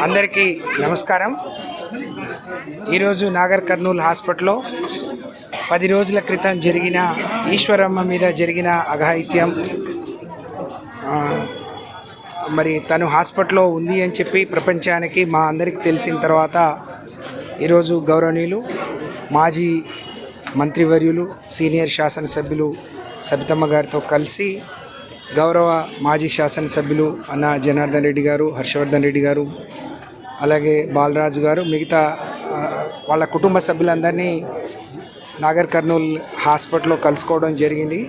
అందరికీ నమస్కారం. ఈరోజు నాగర్ కర్నూల్ హాస్పిటల్లో 10 రోజుల క్రితం జరిగిన ఈశ్వరమ్మ మీద జరిగిన అఘాయిత్యం, మరి తను హాస్పిటల్లో ఉంది అని చెప్పి ప్రపంచానికి మా అందరికీ తెలిసిన తర్వాత ఈరోజు గౌరవనీయులు మాజీ మంత్రివర్యులు సీనియర్ శాసనసభ్యులు సబితమ్మ గారితో కలిసి గౌరవ మాజీ శాసనసభ్యులు అన్న జనార్దన్ రెడ్డి గారు, హర్షవర్ధన్ రెడ్డి గారు, అలాగే బాలరాజు గారు, మిగతా వాళ్ళ కుటుంబ సభ్యులందరినీ నాగర్ కర్నూల్ హాస్పిటల్లో కలుసుకోవడం జరిగింది.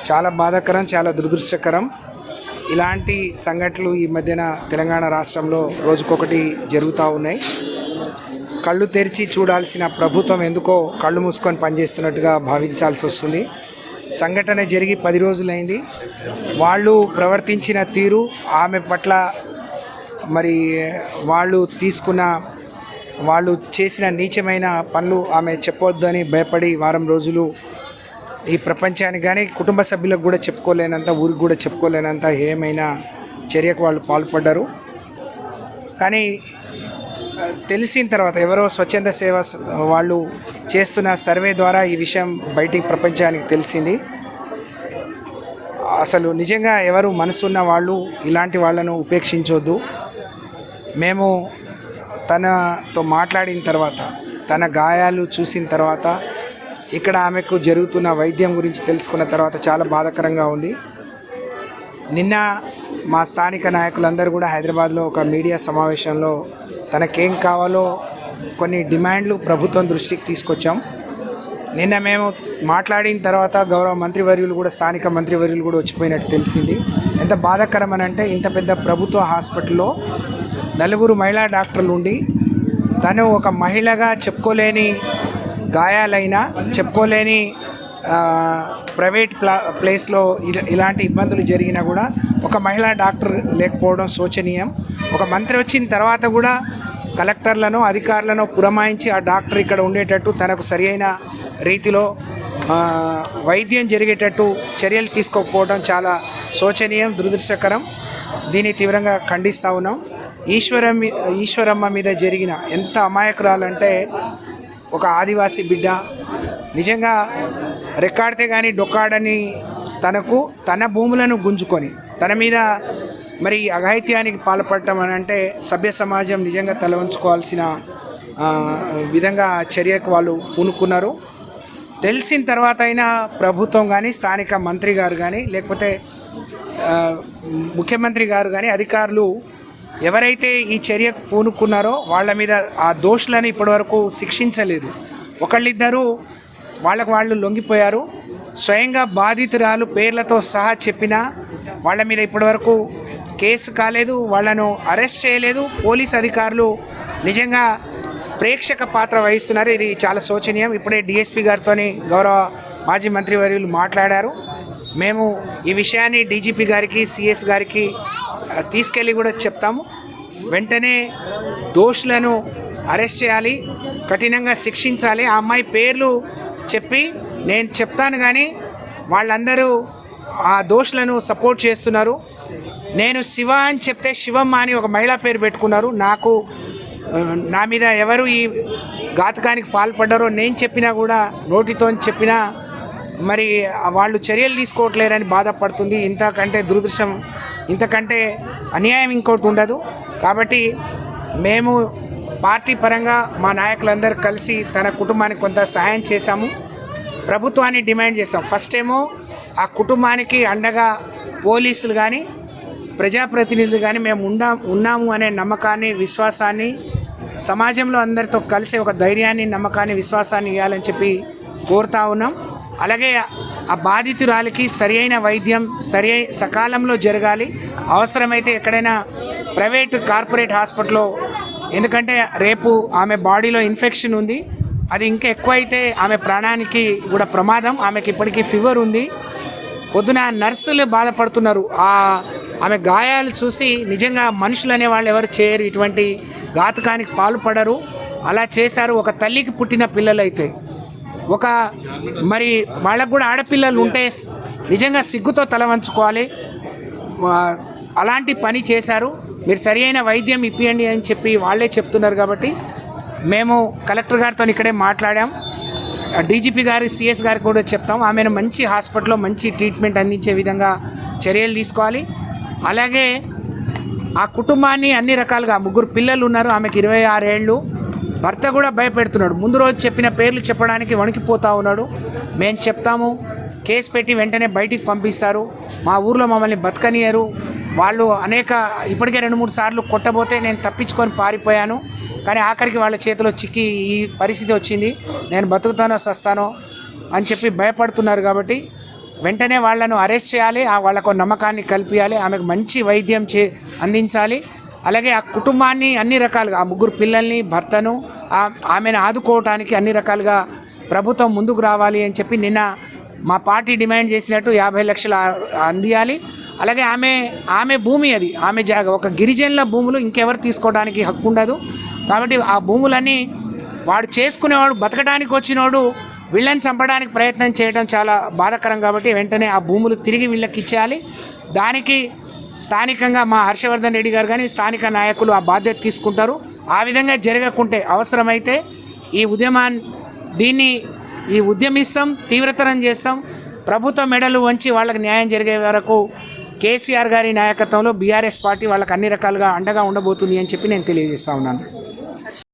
చాలా బాధాకరం, చాలా దురదృష్టకరం. ఇలాంటి సంఘటనలు ఈ మధ్యన తెలంగాణ రాష్ట్రంలో రోజుకొకటి జరుగుతూ ఉన్నాయి. కళ్ళు తెరిచి చూడాల్సిన ప్రభుత్వం ఎందుకో కళ్ళు మూసుకొని పనిచేస్తున్నట్టుగా భావించాల్సి వస్తుంది. సంఘటన జరిగి 10 రోజులైంది. వాళ్ళు ప్రవర్తించిన తీరు, ఆమె పట్ల మరి వాళ్ళు చేసిన నీచమైన పనులు ఆమె చెప్పొద్దని భయపడి వారం రోజులు ఈ ప్రపంచానికి కానీ కుటుంబ సభ్యులకు కూడా చెప్పుకోలేనంత, ఊరికి కూడా చెప్పుకోలేనంత ఏమైనా చర్యకు వాళ్ళు పాల్పడ్డారు. కానీ తెలిసిన తర్వాత ఎవరో స్వచ్ఛంద సేవ వాళ్ళు చేస్తున్న సర్వే ద్వారా ఈ విషయం బయటికి ప్రపంచానికి తెలిసింది. అసలు నిజంగా ఎవరు మనసున్న వాళ్ళు ఇలాంటి వాళ్ళను ఉపేక్షించొద్దు. మేము తనతో మాట్లాడిన తర్వాత, తన గాయాలు చూసిన తర్వాత, ఇక్కడ ఆమెకు జరుగుతున్న వైద్యం గురించి తెలుసుకున్న తర్వాత చాలా బాధాకరంగా ఉంది. నిన్న మా స్థానిక నాయకులందరూ కూడా హైదరాబాద్లో ఒక మీడియా సమావేశంలో తనకేం కావాలో కొన్ని డిమాండ్లు ప్రభుత్వం దృష్టికి తీసుకొచ్చాం. నిన్న మేము మాట్లాడిన తర్వాత గౌరవ మంత్రివర్యులు కూడా, స్థానిక మంత్రివర్యులు కూడా వచ్చిపోయినట్టు తెలిసింది. ఎంత బాధాకరం అని అంటే, ఇంత పెద్ద ప్రభుత్వ హాస్పిటల్లో 4 మహిళా డాక్టర్లు ఉండి తను ఒక మహిళగా చెప్పుకోలేని గాయాలైనా, చెప్పుకోలేని ప్రైవేట్ ప్లేస్లో ఇలాంటి ఇబ్బందులు జరిగినా కూడా ఒక మహిళా డాక్టర్ లేకపోవడం శోచనీయం. ఒక మంత్రి వచ్చిన తర్వాత కూడా కలెక్టర్లను, అధికారులను పురమాయించి ఆ డాక్టర్ ఇక్కడ ఉండేటట్టు, తనకు సరియైన రీతిలో వైద్యం జరిగేటట్టు చర్యలు తీసుకోకపోవడం చాలా శోచనీయం, దురదృష్టకరం. దీన్ని తీవ్రంగా ఖండిస్తూ ఉన్నాం. ఈశ్వరమ్మ మీద జరిగిన ఎంత అమాయకురాలంటే, ఒక ఆదివాసీ బిడ్డ నిజంగా రెక్కాడితే కానీ డొక్కాడని తన భూములను గుంజుకొని తన మీద మరి అఘాయిత్యానికి పాల్పడటం అని అంటే సభ్య సమాజం నిజంగా తల వంచుకోవాల్సిన విధంగా చర్యకు వాళ్ళు పూనుకున్నారు. తెలిసిన తర్వాత అయినా ప్రభుత్వం కానీ, స్థానిక మంత్రి గారు కానీ, లేకపోతే ముఖ్యమంత్రి గారు కానీ, అధికారులు ఎవరైతే ఈ చర్యకు పూనుకున్నారో వాళ్ళ మీద ఆ దోషులను ఇప్పటివరకు శిక్షించలేదు. ఒకళ్ళిద్దరూ వాళ్ళు లొంగిపోయారు. స్వయంగా బాధితురాలు పేర్లతో సహా చెప్పినా వాళ్ళ మీద ఇప్పటివరకు కేసు కాలేదు, వాళ్ళను అరెస్ట్ చేయలేదు. పోలీస్ అధికారులు నిజంగా ప్రేక్షక పాత్ర వహిస్తున్నారు. ఇది చాలా శోచనీయం. ఇప్పుడే డిఎస్పీ గారితో గౌరవ మాజీ మంత్రివర్యులు మాట్లాడారు. మేము ఈ విషయాన్ని డీజీపీ గారికి, సిఎస్ గారికి తీసుకెళ్ళి కూడా చెప్తాము. వెంటనే దోషులను అరెస్ట్ చేయాలి, కఠినంగా శిక్షించాలి. ఆ అమ్మాయి పేర్లు చెప్పి నేను చెప్తాను కానీ వాళ్ళందరూ ఆ దోషులను సపోర్ట్ చేస్తున్నారు. నేను శివ అని చెప్తే శివమ్మ అని ఒక మహిళా పేరు పెట్టుకున్నారు. నా మీద ఎవరు ఈ ఘాతకానికి పాల్పడ్డారో నేను చెప్పినా కూడా, నోటితో చెప్పినా మరి వాళ్ళు చర్యలు తీసుకోవట్లేరని బాధపడుతుంది. ఇంతకంటే దురదృష్టం, ఇంతకంటే అన్యాయం ఇంకోటి ఉండదు. కాబట్టి మేము పార్టీ పరంగా మా నాయకులందరూ కలిసి తన కుటుంబానికి కొంత సహాయం చేశాము. ప్రభుత్వాన్ని డిమాండ్ చేస్తాం. ఫస్ట్ ఏమో ఆ కుటుంబానికి అండగా పోలీసులు కానీ, ప్రజాప్రతినిధులు కానీ మేము ఉన్నాము అనే నమ్మకాన్ని, విశ్వాసాన్ని, సమాజంలో అందరితో కలిసి ఒక ధైర్యాన్ని, నమ్మకాన్ని, విశ్వాసాన్ని ఇవ్వాలని చెప్పి కోరుతా ఉన్నాం. అలాగే ఆ బాధితురాలికి సరియైన వైద్యం సకాలంలో జరగాలి. అవసరమైతే ఎక్కడైనా ప్రైవేట్, కార్పొరేట్ హాస్పిటల్లో, ఎందుకంటే రేపు ఆమె బాడీలో ఇన్ఫెక్షన్ ఉంది, అది ఇంకా ఎక్కువైతే ఆమె ప్రాణానికి కూడా ప్రమాదం. ఆమెకి ఇప్పటికీ ఫీవర్ ఉంది. పొద్దున నర్సులు బాధపడుతున్నారు. ఆమె గాయాలు చూసి నిజంగా మనుషులు అనేవాళ్ళు ఎవరు చేయరు, ఇటువంటి ఘాతకానికి పాల్పడరు. అలా చేశారు. ఒక తల్లికి పుట్టిన పిల్లలైతే, మరి వాళ్ళకు కూడా ఆడపిల్లలు ఉంటే నిజంగా సిగ్గుతో తల వంచుకోవాలి. అలాంటి పని చేశారు. మీరు సరి అయిన వైద్యం ఇప్పియండి అని చెప్పి వాళ్ళే చెప్తున్నారు. కాబట్టి మేము కలెక్టర్ గారితో ఇక్కడే మాట్లాడాం. డీజీపీ గారి సిఎస్ గారికి కూడా చెప్తాం. ఆమెను మంచి హాస్పిటల్లో మంచి ట్రీట్మెంట్ అందించే విధంగా చర్యలు తీసుకోవాలి. అలాగే ఆ కుటుంబాన్ని అన్ని రకాలుగా 3 పిల్లలు ఉన్నారు. ఆమెకు 26 ఏళ్ళు. భర్త కూడా భయపెడుతున్నాడు. ముందు రోజు చెప్పిన పేర్లు చెప్పడానికి వణికిపోతూ ఉన్నాడు. మేము చెప్తాము, కేసు పెట్టి వెంటనే బయటికి పంపిస్తారు. మా ఊర్లో మమ్మల్ని బతకనియరు. వాళ్ళు ఇప్పటికే 2-3 సార్లు కొట్టబోతే నేను తప్పించుకొని పారిపోయాను. కానీ ఆఖరికి వాళ్ళ చేతిలో చిక్కి ఈ పరిస్థితి వచ్చింది. నేను బతుకుతానో సస్తానో అని చెప్పి భయపడుతున్నారు. కాబట్టి వెంటనే వాళ్ళను అరెస్ట్ చేయాలి. వాళ్ళకు నమ్మకాన్ని కల్పించాలి. ఆమెకు మంచి వైద్యం అందించాలి. అలాగే ఆ కుటుంబాన్ని అన్ని రకాలుగా, ఆ 3 పిల్లల్ని, భర్తను, ఆమెను ఆదుకోవటానికి అన్ని రకాలుగా ప్రభుత్వం ముందుకు రావాలి అని చెప్పి నిన్న మా పార్టీ డిమాండ్ చేసినట్టు 50 లక్షలు అందియాలి. అలాగే ఆమె భూమి, అది ఆమె జాగా. ఒక గిరిజనుల భూములు ఇంకెవరు తీసుకోవడానికి హక్కు ఉండదు. కాబట్టి ఆ భూములన్నీ వాడు చేసుకునేవాడు, బతకడానికి వచ్చినోడు వీళ్ళని చంపడానికి ప్రయత్నం చేయడం చాలా బాధాకరం. కాబట్టి వెంటనే ఆ భూములు తిరిగి వీళ్ళకి ఇచ్చేయాలి. దానికి స్థానికంగా మా హర్షవర్ధన్ రెడ్డి గారు కానీ స్థానిక నాయకులు ఆ బాధ్యత తీసుకుంటారు. ఆ విధంగా జరగకుంటే అవసరమైతే ఈ ఉద్యమిస్తాం, తీవ్రతరం చేస్తాం. ప్రభుత్వ మెడలు వంచి వాళ్ళకి న్యాయం జరిగే వరకు కేసీఆర్ గారి నాయకత్వంలో బీఆర్ఎస్ పార్టీ వాళ్ళకి అన్ని రకాలుగా అండగా ఉండబోతుంది అని చెప్పి నేను తెలియజేస్తా ఉన్నాను.